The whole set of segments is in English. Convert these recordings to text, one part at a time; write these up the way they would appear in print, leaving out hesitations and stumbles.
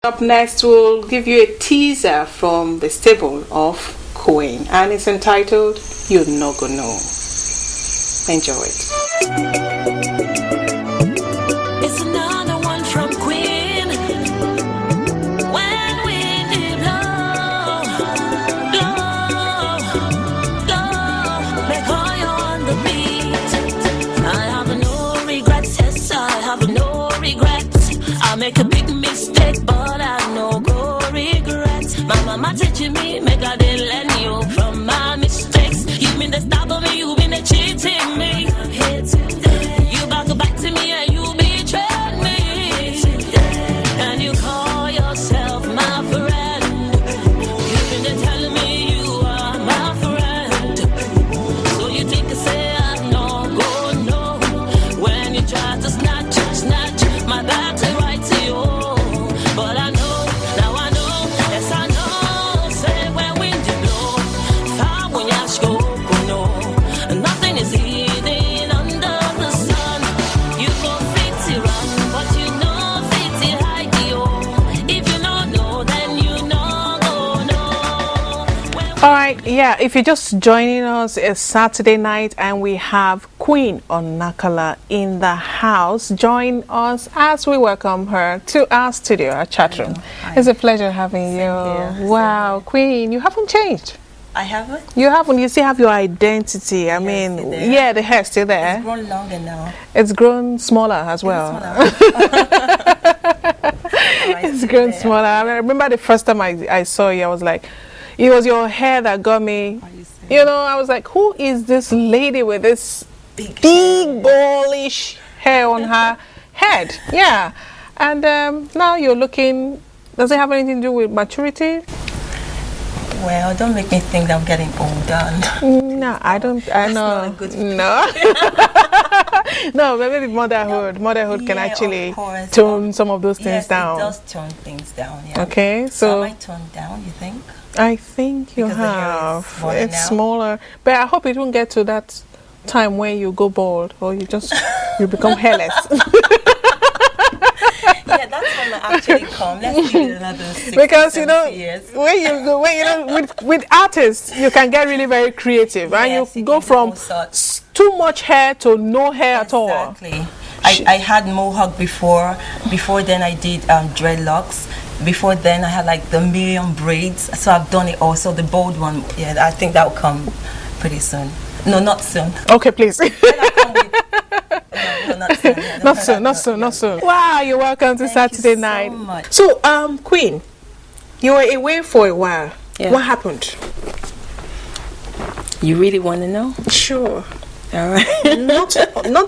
Up next, we'll give you a teaser from the stable of Kween, and it's entitled You No Go Know. Enjoy it. It's another one from Kween. When we did blow, make all you on the beat. I have no regrets, yes, I have no regrets. I make a big mistake, but I no go regrets. My mama teaching me, make I didn't learn you from my mistakes. You mean the stop of me, you been a cheating me. You about to back to me and you betrayed me. And you call yourself my friend. You've been telling me you are my friend. So you think I say I no go no. When you try to snatch my back to right to you. But I know, now I know, yes I know. Say when wind you blow, far when you go, no. Nothing is hidden under the sun. You go fit it run, but you know fit it hide you. If you don't know, then you know go no. All right, yeah, if you're just joining us, it's Saturday night and we have Kween Onokala in the house. Join us as we welcome her to our studio, our chat room. It's a pleasure having you. Wow, Kween, you haven't changed. I haven't? You haven't. You still have your identity. I mean, yeah, the hair's still there. It's grown longer now. It's grown smaller as well. It's grown smaller. I remember the first time I saw you, I was like, it was your hair that got me. You know, I was like, who is this lady with this big ballish hair on her head? Yeah. And now you're looking, does it have anything to do with maturity? Well, don't make me think that I'm getting older. No, I don't. I know. Not a good no. No, maybe motherhood. Motherhood can actually course, tone some of those things down. It does tone things down, yeah. Okay, so am I toned down, you think? I think you have. It's smaller. But I hope it won't get to that time when you go bald or you become hairless. Yeah, that's when I actually come. Let's give it another 6 because you know years. with artists you can get really very creative, and you go from too much hair to no hair at all. Exactly. I had mohawk before. Before then I did dreadlocks. Before then I had like the million braids. So I've done it also. The bold one, yeah, I think that will come pretty soon. No, not soon. Okay, please. No, not soon. Yeah, not soon. Wow, you're welcome to Saturday Night. So much. So, Kween, you were away for a while. Yeah. What happened? You really want to know? Sure. All right. not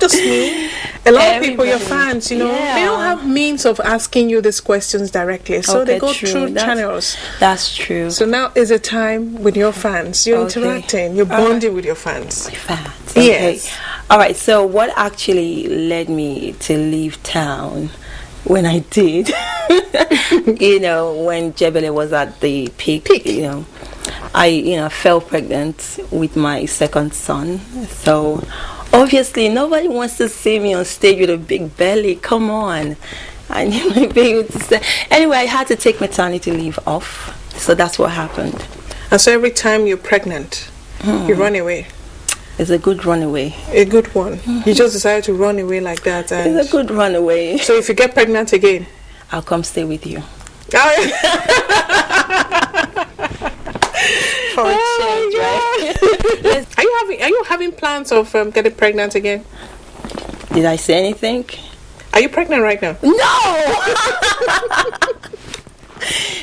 just me. A lot of people, your fans, you know, they don't have means of asking you these questions directly, so they go through channels. That's true. So now is a time with your fans. You're interacting. You're bonding with your fans. Fans. Okay. Yes. All right. So what actually led me to leave town when I did, you know, when Jebele was at the peak, you know, I fell pregnant with my second son. So obviously nobody wants to see me on stage with a big belly. Come on. I need to be able to say. Anyway, I had to take maternity leave off. So that's what happened. And so every time you're pregnant, you run away. It's a good runaway. A good one. You just decided to run away like that. And it's a good runaway. So if you get pregnant again, I'll come stay with you. For a change, right? Are you having plans of getting pregnant again? Did I say anything? Are you pregnant right now? No!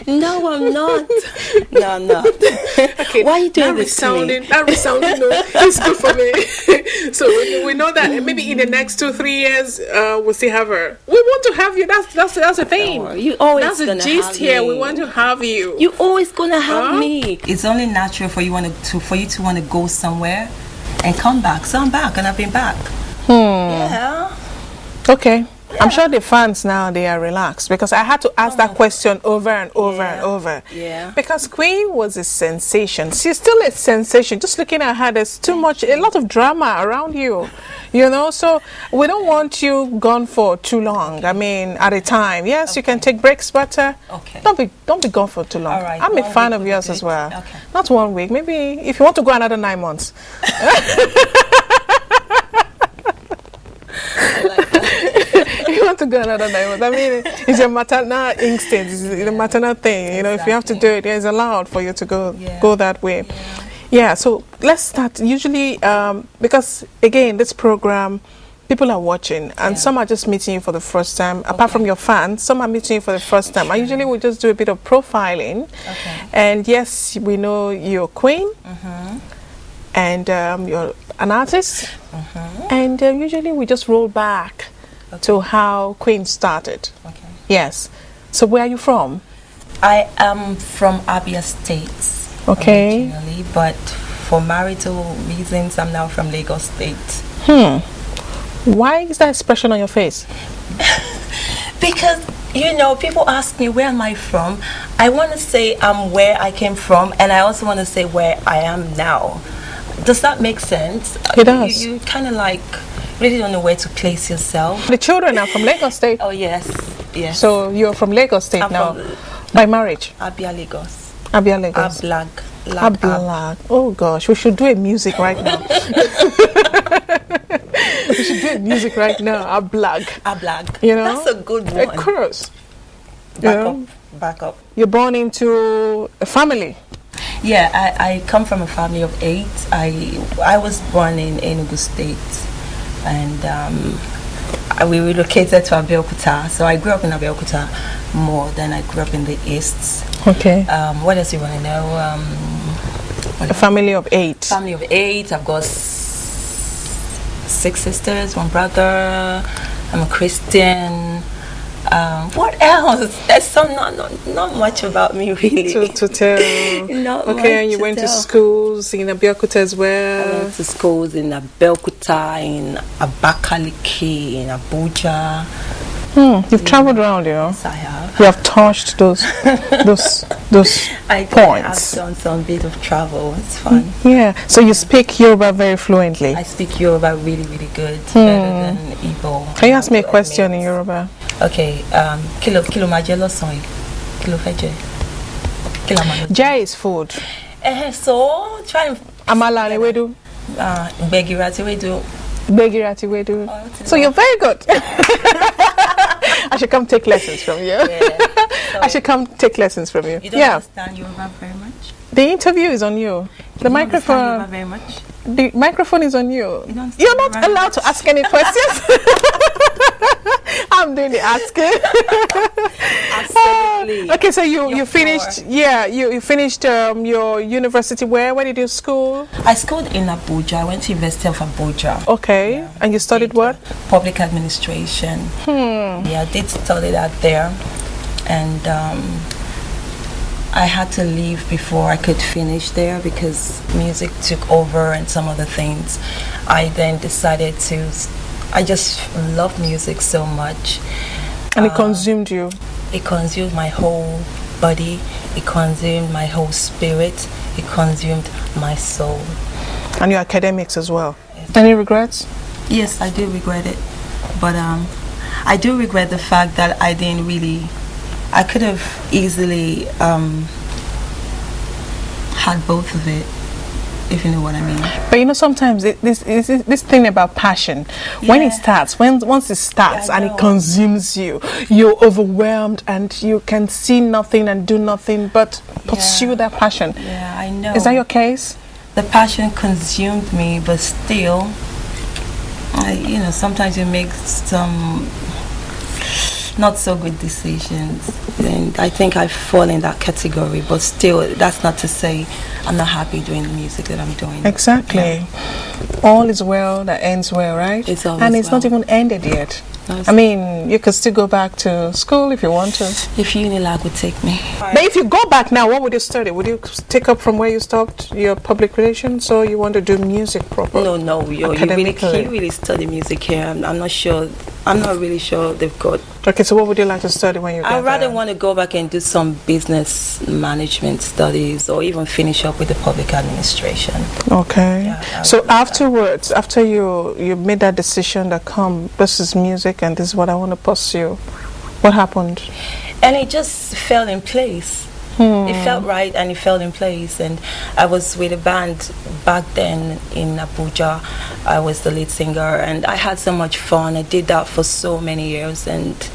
No, I'm not. No, I'm not. Okay. Why are you doing this to me? That resounding, no, it's good for me. So we know that maybe in the next 2-3 years, we'll still have her. We want to have you. That's the thing. You always that's the gist here. We want to have you. You always gonna have me. It's only natural for you to want to go somewhere and come back. So I'm back, and I've been back. Yeah. Okay. I'm sure the fans now, they are relaxed, because I had to ask that question over and over and over. Yeah. Because Queen was a sensation. She's still a sensation. Just looking at her, there's too much, a lot of drama around you. You know, so we don't want you gone for too long. I mean, at a time. Yes, you can take breaks, but don't be gone for too long. All right. I'm a fan of yours as well. Okay. Not 1 week. Maybe if you want to go another 9 months. You want to go another 9 months. I mean, it's your maternal instinct, it's the maternal thing. You know, if you have to do it, it's allowed for you to go that way. Yeah, so let's start. Usually, because again, this program, people are watching, and some are just meeting you for the first time. Apart from your fans, some are meeting you for the first time. I usually will just do a bit of profiling. And yes, we know you're Queen, and you're an artist, and usually we just roll back to how Queen started. Yes. So where are you from? I am from Abia State. Originally, but for marital reasons, I'm now from Lagos State. Why is that expression on your face? Because, you know, people ask me, where am I from? I want to say I'm where I came from, and I also want to say where I am now. Does that make sense? It does. You kind of like really don't know where to place yourself. The children are from Lagos State. Oh, yes. Yes. So you're from Lagos State now, by marriage? Abia, Lagos. Abia, Lagos. Ablag. Oh gosh, we should do a music right now. We should do a music right now. Ablag. You know, that's a good one. Of course. Back up. You're born into a family. Yeah, I come from a family of 8. I was born in Enugu State, and we relocated to Abeokuta. So I grew up in Abeokuta more than I grew up in the East. Okay. What else you want to know? A family of 8. Family of 8. I've got 6 sisters, 1 brother. I'm a Christian. What else? There's not much about me really to tell. Okay, and you went to schools in Abeokuta as well. I went to schools in Abeokuta, in Abakaliki, in Abuja. You've traveled around, you know. Yes, I have. You have touched those points. I've done some bit of travel. It's fun. Yeah. So you speak Yoruba very fluently. I speak Yoruba really, really good, better than Igbo. Can you ask me a question in Yoruba? Okay. Kilo majelo soy. Kilo feje. Jai is food. So try and Amala and wedu. Begirati wedu. Begirati wedu. So you're very good. I should come take lessons from you. Yeah. I should come take lessons from you. You don't understand Yoruba very much? The interview is on you. The microphone. Very much? The microphone is on you. You're not allowed to ask any questions. I'm doing the asking. Absolutely. Okay, so you finished. Yeah, you finished your university. Where did you school? I schooled in Abuja. I went to University of Abuja. Okay, yeah. And you studied what? Public administration. Yeah, I did study that there, and I had to leave before I could finish there because music took over and some other things. I then decided I just love music so much. And it consumed you? It consumed my whole body. It consumed my whole spirit. It consumed my soul. And your academics as well? Yes. Any regrets? Yes, I do regret it. But I do regret the fact that I didn't really... I could have easily had both of it, if you know what I mean. But you know, sometimes this thing about passion, when it starts, once it starts and it consumes you, you're overwhelmed and you can see nothing and do nothing but pursue that passion. Yeah, I know. Is that your case? The passion consumed me, but still, you know, sometimes you make some not so good decisions, and I think I fall in that category, but still that's not to say I'm not happy doing the music that I'm doing. Exactly. all is well that ends well, right? It's always and it's well. not even ended yet. No, I mean, you could still go back to school if you want to. if Unilag would take me. But if you go back now, what would you study? Would you take up from where you stopped your public relations, or you want to do music proper? No, you really study music here. I'm not sure. I'm not really sure they've got. Okay, so what would you like to study when you get I'd rather there? want to go back and do some business management studies, or even finish up with the public administration. Okay. Yeah, So afterwards, after you made that decision that this is music and this is what I want to pursue, what happened? And it just fell in place. It felt right and it fell in place. And I was with a band back then in Abuja. I was the lead singer and I had so much fun. I did that for so many years, and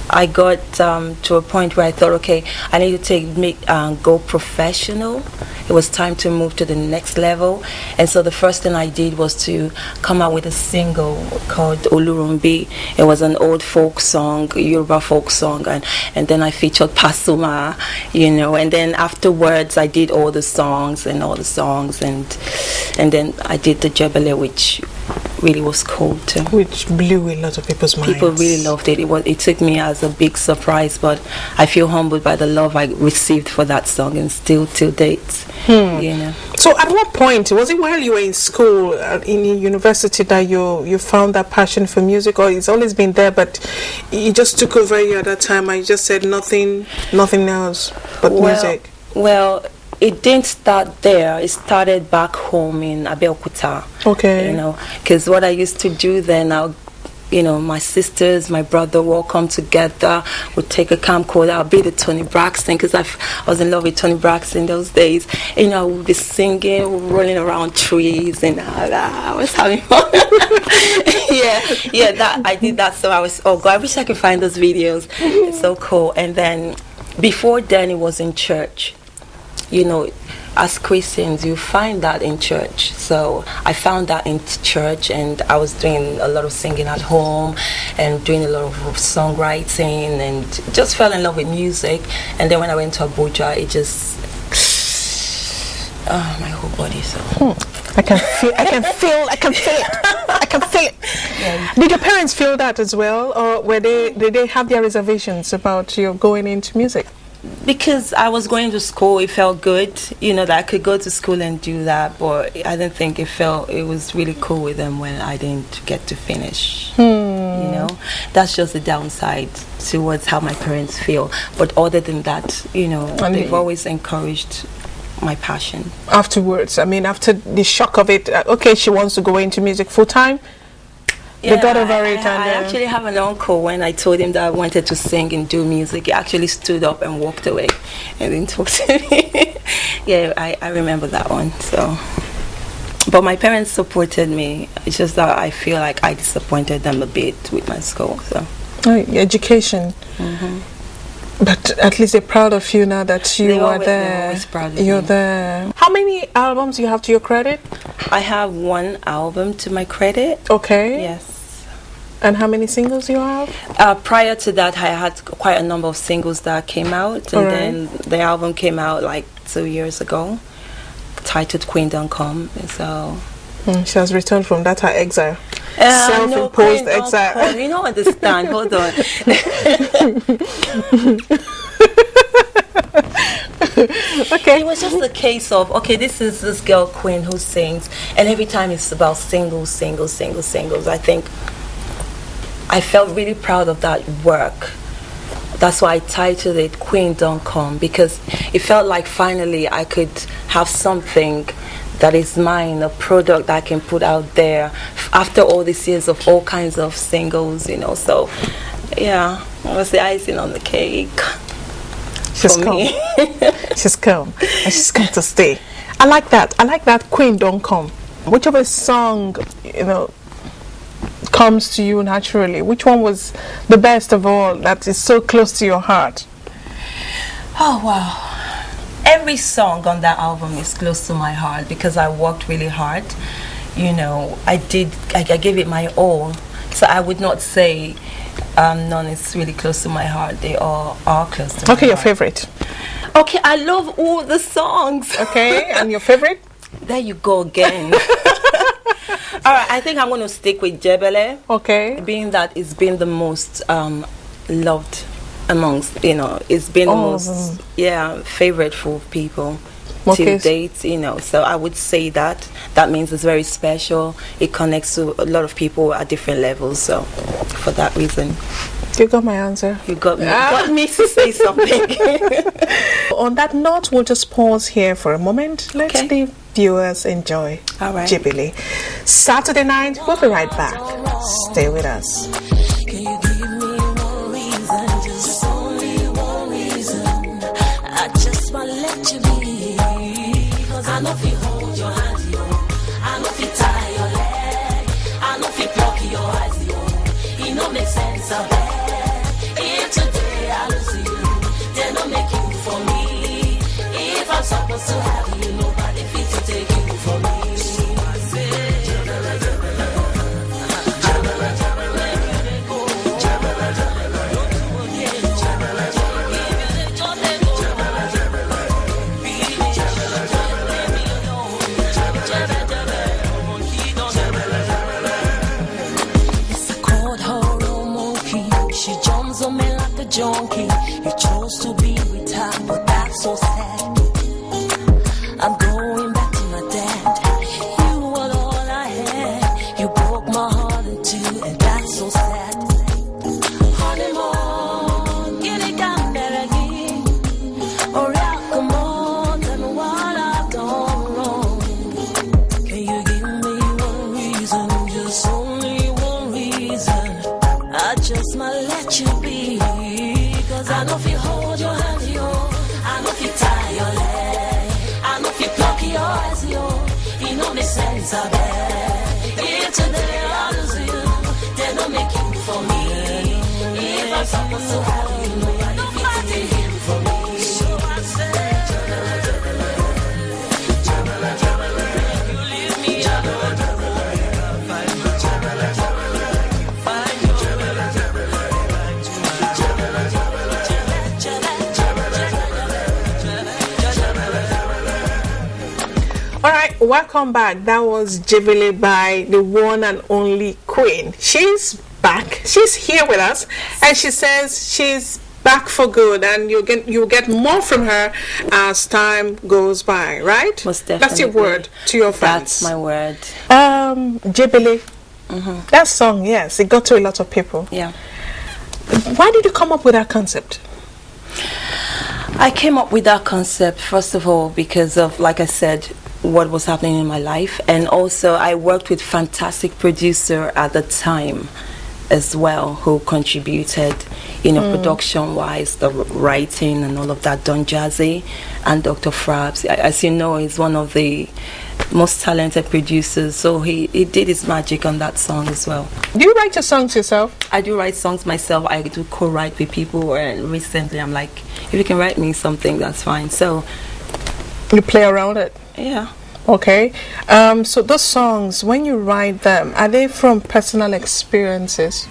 I got to a point where I thought, okay, I need to go professional. It was time to move to the next level. And so the first thing I did was to come out with a single called Olurounbi. It was an old folk song, Yoruba folk song, and then I featured Pasuma, and then afterwards I did all the songs, and then I did the Jebele, which really was cool too. Which blew a lot of people's minds. People really loved it. It took me as a big surprise, but I feel humbled by the love I received for that song, and still till date. So at what point, was it while you were in school, in university, that you found that passion for music, or it's always been there but it just took over you at that time and you just said nothing else but music? Well, it didn't start there. It started back home in Abeokuta. Okay. Because what I used to do then, my sisters, my brother will all come together. We'd take a camcorder. I'll be the Tony Braxton, because I was in love with Tony Braxton those days. We'd be singing, rolling around trees, and I was having fun. I did that. So I was, oh God, I wish I could find those videos. It's so cool. And then, before then, it was in church. As Christians, you find that in church. So I found that in church, and I was doing a lot of singing at home and doing a lot of songwriting, and just fell in love with music. And then when I went to Abuja, it just my whole body. So I can feel it. Yeah. Did your parents feel that as well, or did they have their reservations about you going into music? Because I was going to school, it felt good, that I could go to school and do that, but I didn't think it was really cool with them when I didn't get to finish. That's just the downside towards how my parents feel. But other than that, they've always encouraged my passion. Afterwards, after the shock of it, okay, she wants to go into music full time. They got over it. I actually have an uncle. When I told him that I wanted to sing and do music, he actually stood up and walked away and didn't talk to me. I remember that one. So, but my parents supported me. It's just that I feel like I disappointed them a bit with my school. So, education. But at least they're proud of you now that you are there. They're always proud of You're me. there. How many albums do you have to your credit? I have one album to my credit. Okay. Yes. And how many singles do you have? Prior to that, I had quite a number of singles that came out, and then the album came out like 2 years ago, titled Kween Onokala. So she has returned from that exile. Self-imposed exile. You don't understand. Hold on. Okay. It was just a case of, okay, this is this girl Queen who sings, and every time it's about singles. I think I felt really proud of that work. That's why I titled it Kween Onokala, because it felt like finally I could have something that is mine, a product that I can put out there after all these years of all kinds of singles, So, yeah, it was the icing on the cake. She's come. She's come. And she's come to stay. I like that. Kween Onokala. Whichever song, comes to you naturally, which one was the best of all that is so close to your heart? Oh, wow. Every song on that album is close to my heart because I worked really hard. I gave it my all. So I would not say none is really close to my heart. They all are close to my heart. Okay, your favorite? Okay, I love all the songs. Okay, and your favorite? There you go again. All right, I think I'm going to stick with Jebele. Okay. Being that it's been the most loved amongst, it's been the most, favorite for people to date, so I would say that means it's very special. It connects to a lot of people at different levels, so for that reason. You got my answer. You got me. Got me to say something. On that note, we'll just pause here for a moment. Let's the viewers enjoy Jebele. Saturday night, we'll be right back. Stay with us. Can you give me one reason? Just only one reason. I just want to let you be. Cause I know if you hold your hand, I know if you tie your leg, I know if you pluck your eyes, it don't make sense of it. If today I lose you, then don't make you for me. If I'm supposed to have you, nobody fit to take you from me. Junkie, you chose to be with her, but that's so sad. I'm going back to my dad. You were all I had. You broke my heart in two, and that's so sad. Honeymoon, get it down there again. Or yeah, come on, tell me what I've done wrong. Can you give me one reason, just only one reason? I just might let you be. I know if you hold your hand, I know if you tie your leg, I know if you pluck your eyes, you know the sense of it. If today I lose you, then don't make you for me. If I'm supposed to have you, nobody can take him from me. So I say, you leave me alone. Alright, welcome back. That was Jebele by the one and only Kween. She's back. She's here with us, and she says she's back for good, and you'll get more from her as time goes by, right? Most definitely. That's your word to your fans. That's my word. Jebele. That song, yes, it got to a lot of people. Yeah. Why did you come up with that concept? I came up with that concept, first of all, because of, like I said, what was happening in my life, and also I worked with fantastic producer at the time as well, who contributed, production wise, the writing and all of that. Don Jazzy and Dr. Fraps, as you know, he's one of the most talented producers, so he did his magic on that song as well. Do you write your songs yourself? I do write songs myself. I do co-write with people, and recently I'm like, if you can write me something, that's fine. So you play around it? Yeah. Okay. So those songs, when you write them, are they from personal experiences?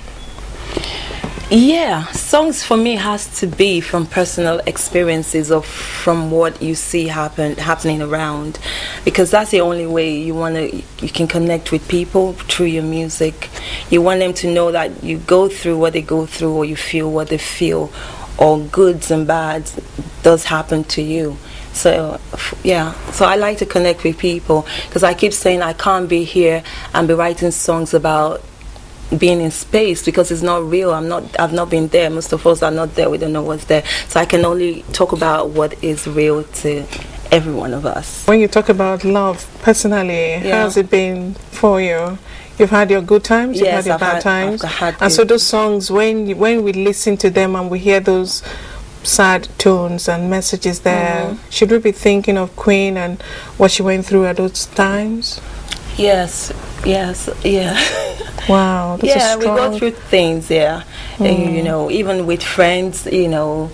Yeah, songs for me has to be from personal experiences, or from what you see happening around, because that's the only way you can connect with people through your music. You want them to know that you go through what they go through, or you feel what they feel, or goods and bads does happen to you. So yeah, so I like to connect with people, because I keep saying I can't be here and be writing songs about being in space, because it's not real. I've not been there. Most of us are not there. We don't know what's there. So I can only talk about what is real to every one of us. When you talk about love personally, how's it been for you? You've had your good times, you've had your bad times, and so those songs, when we listen to them and we hear those sad tones and messages there, should we be thinking of Kween and what she went through at those times? Yes, yeah. Wow. We go through things, and, even with friends, you know,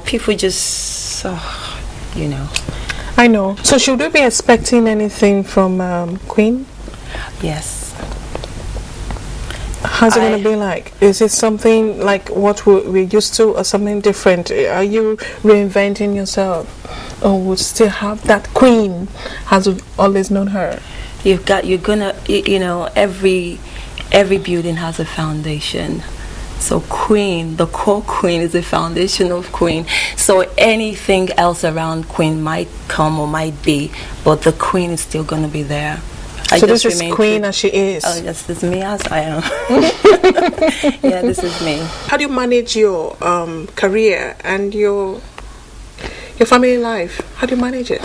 people just, I know. So should we be expecting anything from Kween? Yes. How's it going to be like? Is it something like what we're used to, or something different? Are you reinventing yourself, or would still have that Kween as we've always known her? you're gonna, every building has a foundation. So Kween, the core Kween, is the foundation of Kween. So anything else around Kween might come or might be, but the Kween is still going to be there. So this is Kween as she is. Oh yes, this is me as I am. Yeah, this is me. How do you manage your career and your family life? How do you manage it?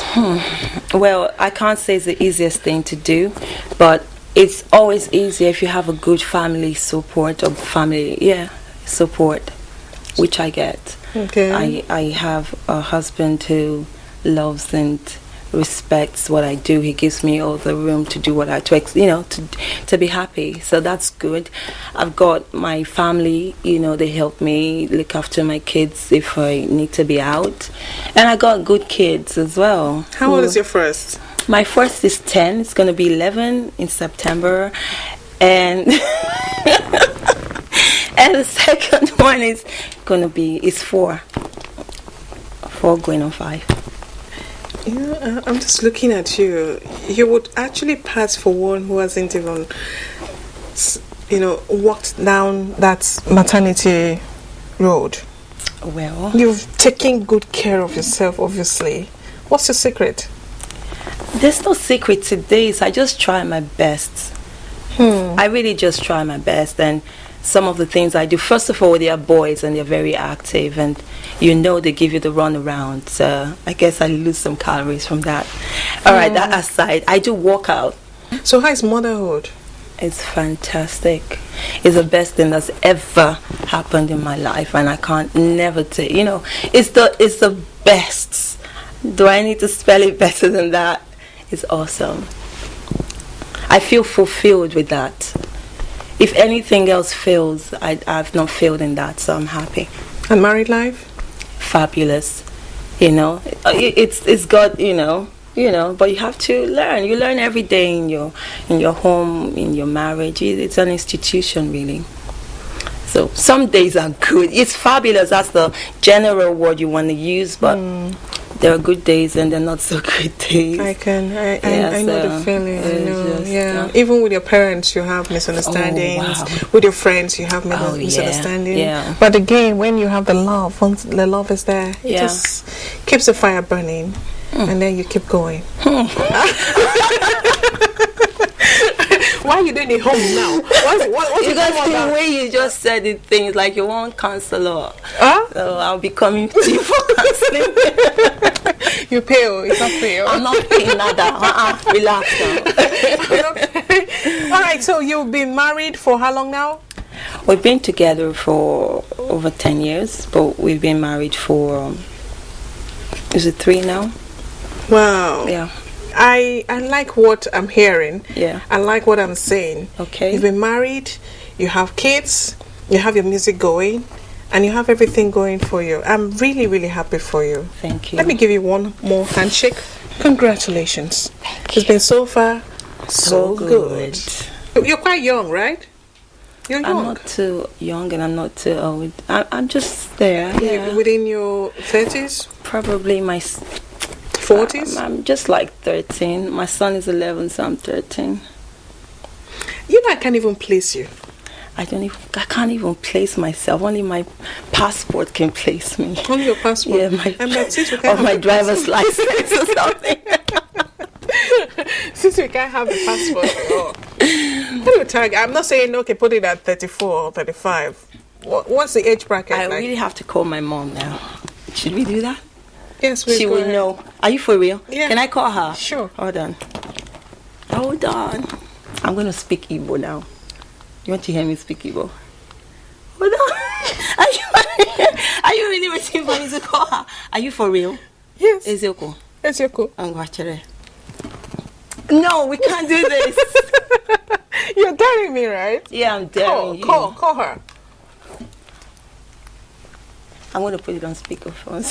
Well, I can't say it's the easiest thing to do, but it's always easier if you have a good family support or family support, which I get. Okay. I have a husband who loves and respects what I do. He gives me all the room to do what to be happy. So that's good. I've got my family, they help me look after my kids if I need to be out. And I got good kids as well. How old is your first? My first is 10. It's going to be 11 in September. And and the second one is going to be 4. 4 going on 5. Yeah, I'm just looking at you. You would actually pass for one who hasn't even, walked down that maternity road. Well, you've taken good care of yourself, obviously. What's your secret? There's no secret to this. I just try my best. I really just try my best. And some of the things I do, first of all, they are boys and they're very active, and they give you the runaround. So I guess I lose some calories from that. All right, that aside, I do work out. So how is motherhood? It's fantastic. It's the best thing that's ever happened in my life, and I can't never say, it's the best. Do I need to spell it better than that? It's awesome. I feel fulfilled with that. If anything else fails, I've not failed in that, so I'm happy. And married life? Fabulous. It's God, but you have to learn. You learn every day in your home, in your marriage. It's an institution, really. So some days are good. It's fabulous. That's the general word you want to use, but there are good days and there are not so good days. I know the feeling. Even with your parents, you have misunderstandings. Oh, wow. With your friends, you have misunderstandings. Yeah. But again, when you have the love, once the love is there, it just keeps the fire burning, and then you keep going. Why are you doing it home now? What's because the way you just said it, things like you want counselor. So I'll be coming to you for counseling. You pale. It's not pale. I'm not paying nada. Relax now. All right. So you've been married for how long now? We've been together for over 10 years, but we've been married for is it 3 now? Wow. Yeah. I like what I'm hearing. Yeah. I like what I'm saying. Okay. You've been married, you have kids, you have your music going, and you have everything going for you. I'm really, really happy for you. Thank you. Let me give you one more handshake. Congratulations. It's been so far so good. You're quite young, right? You're young. I'm not too young and I'm not too old. I'm just there. Yeah. Within your 30s? Probably my 40s? I'm just like 13. My son is 11, so I'm 13. I can't even place you. I can't even place myself. Only my passport can place me. Only your passport? Yeah, my driver's license or something. Since we can't have the passport, I'm not saying okay, put it at 34 or 35. What's the age bracket? I really have to call my mom now. Should we do that? Yes, please. She will know. Are you for real? Yeah. Can I call her? Sure. Hold on. I'm going to speak Igbo now. You want to hear me speak Igbo? Hold on. Are you really waiting for me to call her? Are you for real? Yes. Ezioko. No, we can't do this. You're daring me, right? Yeah, I'm daring you. Call her. I'm going to put it on speakerphone.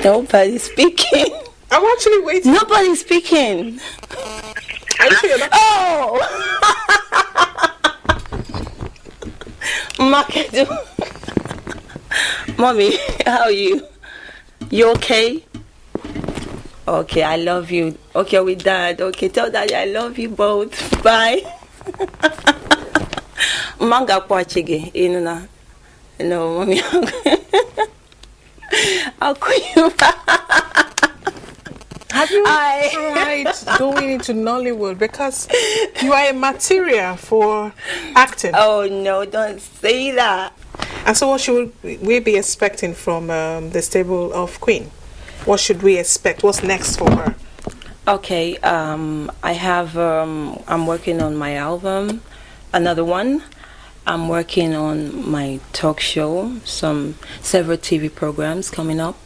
Nobody's speaking. I'm actually waiting. Nobody's speaking. Are you sure you're not? Oh! Market. Mommy, how are you? You okay? Okay, I love you. Okay, with Dad. Okay, tell Daddy I love you both. Bye. Manga Pachige, Inuna. No, Mommy. I'll call you back. Have you tried going into Nollywood? Because you are a material for acting. Oh, no, don't say that. And so what should we be expecting from the stable of Kween? What should we expect? What's next for her? Okay, I have, I'm working on my album, another one. I'm working on my talk show, several TV programs coming up.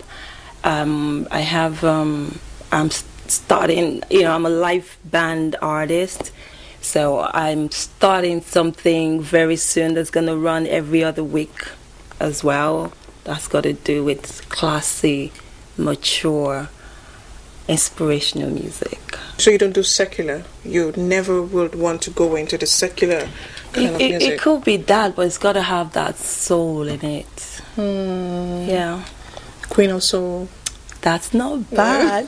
I have, I'm starting, I'm a live band artist. So I'm starting something very soon that's going to run every other week as well. That's got to do with classy, mature, inspirational music. So you don't do secular? You never would want to go into the secular kind of music? It could be that, but it's got to have that soul in it. Yeah. Queen of Soul. That's not bad.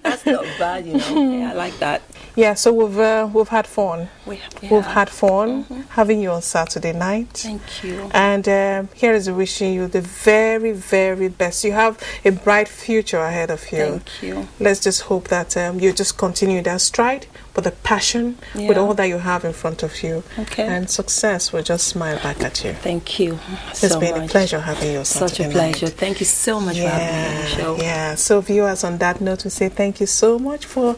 That's not bad, Yeah, I like that. Yeah, so we've had fun. We've had fun having you on Saturday night. Thank you. And here is wishing you the very, very best. You have a bright future ahead of you. Thank you. Let's just hope that you just continue that stride with the passion, with all that you have in front of you. Okay. And success will just smile back at you. Thank you It's been a pleasure having you on Saturday Such a pleasure. night. Thank you so much for having me on the show. Yeah, so viewers, on that note, we say thank you so much for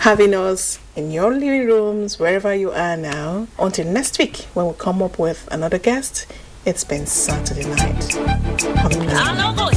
having us in your living rooms, wherever you are now. Until next week, when we come up with another guest, it's been Saturday night. Have a nice night.